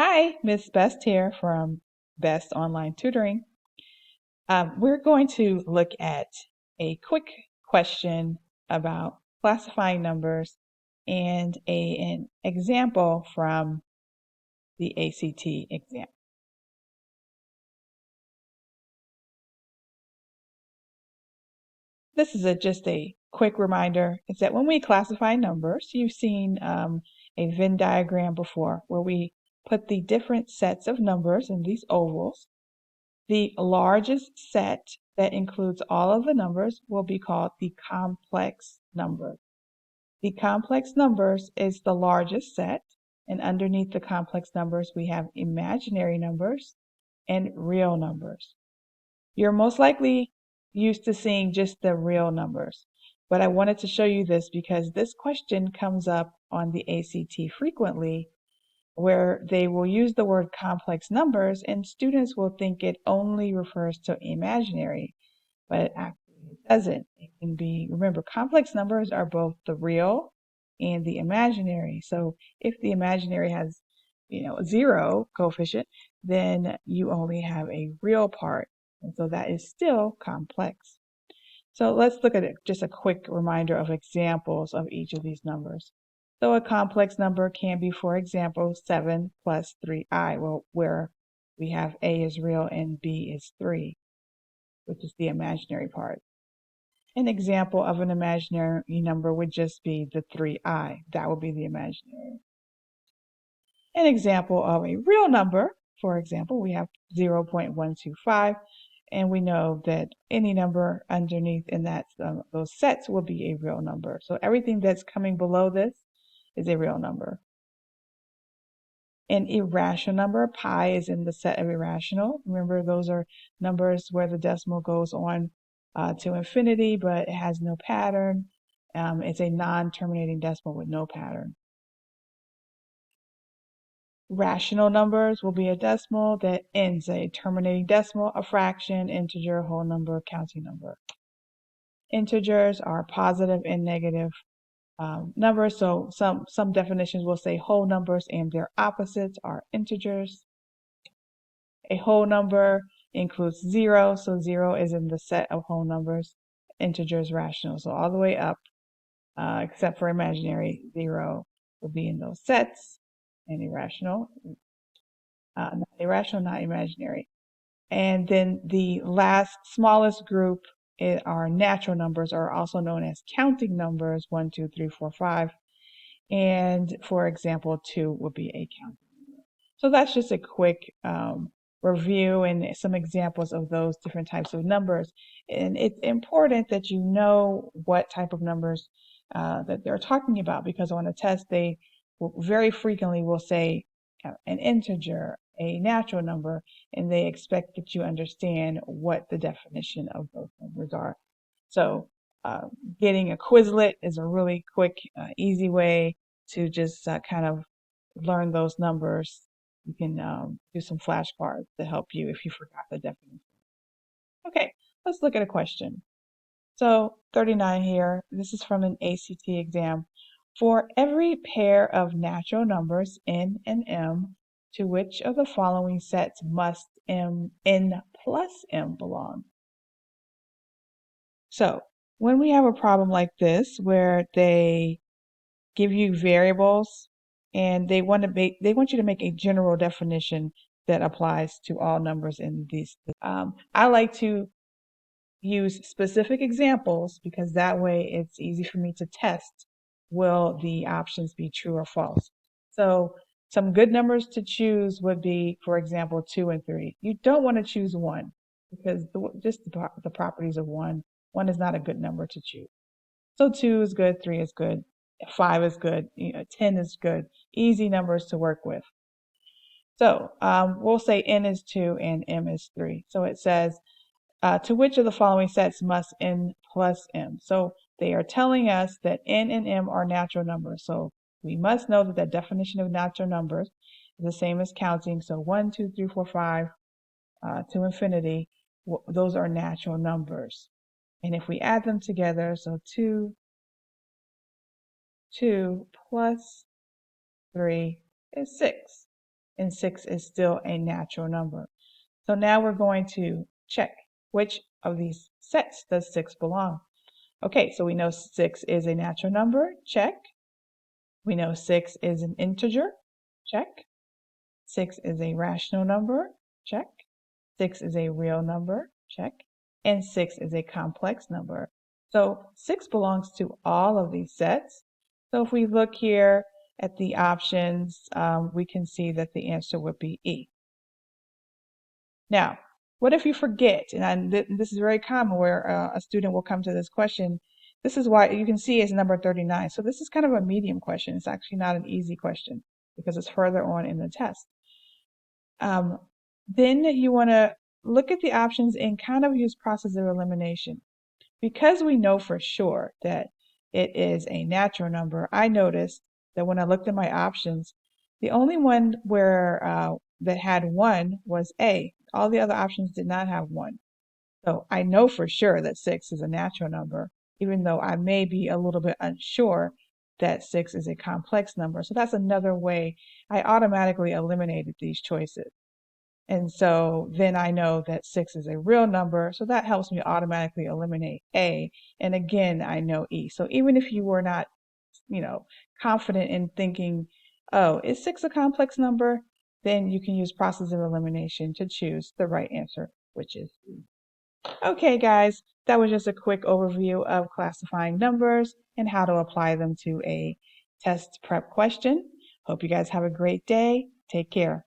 Hi, Miss Best here from Best Online Tutoring. We're going to look at a quick question about classifying numbers and an example from the ACT exam. This is just a quick reminder. Is that when we classify numbers, you've seen a Venn diagram before where we put the different sets of numbers in these ovals. The largest set that includes all of the numbers will be called the complex number. The complex numbers is the largest set, and underneath the complex numbers we have imaginary numbers and real numbers. You're most likely used to seeing just the real numbers, but I wanted to show you this because this question comes up on the ACT frequently, where they will use the word complex numbers and students will think it only refers to imaginary, but it actually doesn't. It can be, remember, complex numbers are both the real and the imaginary. So if the imaginary has, a zero coefficient, then you only have a real part. And so that is still complex. So let's look at just a quick reminder of examples of each of these numbers. So a complex number can be, for example, 7 plus 3i, where we have a is real and b is 3, which is the imaginary part. An example of an imaginary number would just be the 3i. That would be the imaginary. An example of a real number, for example, we have 0.125, and we know that any number underneath in those sets will be a real number. So everything that's coming below this is a real number. An irrational number, pi, is in the set of irrational. Remember, those are numbers where the decimal goes on to infinity, but it has no pattern. It's a non-terminating decimal with no pattern. Rational numbers will be a decimal that ends a terminating decimal, a fraction, integer, whole number, counting number. Integers are positive and negative numbers. So some definitions will say whole numbers and their opposites are integers. A whole number includes 0, so 0 is in the set of whole numbers. Integers, rational, so all the way up, except for imaginary, 0 will be in those sets, and irrational, not imaginary. And then the last smallest group are natural numbers, or also known as counting numbers, 1, 2, 3, 4, 5. And for example, 2 would be a counting number. So that's just a quick review and some examples of those different types of numbers. And it's important that you know what type of numbers that they're talking about, because on a test they very frequently will say an integer, a natural number, and they expect that you understand what the definition of those numbers are. So getting a Quizlet is a really quick, easy way to just kind of learn those numbers. You can do some flashcards to help you if you forgot the definition. Okay, let's look at a question. So 39 here, this is from an ACT exam. For every pair of natural numbers n and m, to which of the following sets must n plus m belong? So when we have a problem like this where they give you variables and they want you to make a general definition that applies to all numbers in these. I like to use specific examples because that way it's easy for me to test, will the options be true or false. So some good numbers to choose would be, for example, 2 and 3. You don't want to choose 1 because just the properties of 1 is not a good number to choose. So 2 is good, 3 is good, 5 is good, 10 is good. Easy numbers to work with. So we'll say n is 2 and m is 3. So it says, to which of the following sets must n plus m? So they are telling us that n and m are natural numbers. So we must know that the definition of natural numbers is the same as counting. So 1, 2, 3, 4, 5 to infinity, those are natural numbers. And if we add them together, so 2 plus 3 is 6. and 6 is still a natural number. So now we're going to check which of these sets does 6 belong. Okay, so we know 6 is a natural number, check. We know 6 is an integer, check. 6 is a rational number, check. 6 is a real number, check. And 6 is a complex number. So 6 belongs to all of these sets. So if we look here at the options, we can see that the answer would be E. Now, what if you forget? And this is very common where a student will come to this question. This is why you can see it's number 39. So this is kind of a medium question. It's actually not an easy question because it's further on in the test. Then you want to look at the options and kind of use process of elimination. Because we know for sure that it is a natural number, I noticed that when I looked at my options, the only one where that had 1 was A. All the other options did not have 1. So I know for sure that 6 is a natural number, even though I may be a little bit unsure that 6 is a complex number. So that's another way I automatically eliminated these choices. And so then I know that 6 is a real number, so that helps me automatically eliminate A. And again, I know E. So even if you were not, confident in thinking, oh, is 6 a complex number? Then you can use process of elimination to choose the right answer, which is E. Okay, guys, that was just a quick overview of classifying numbers and how to apply them to a test prep question. Hope you guys have a great day. Take care.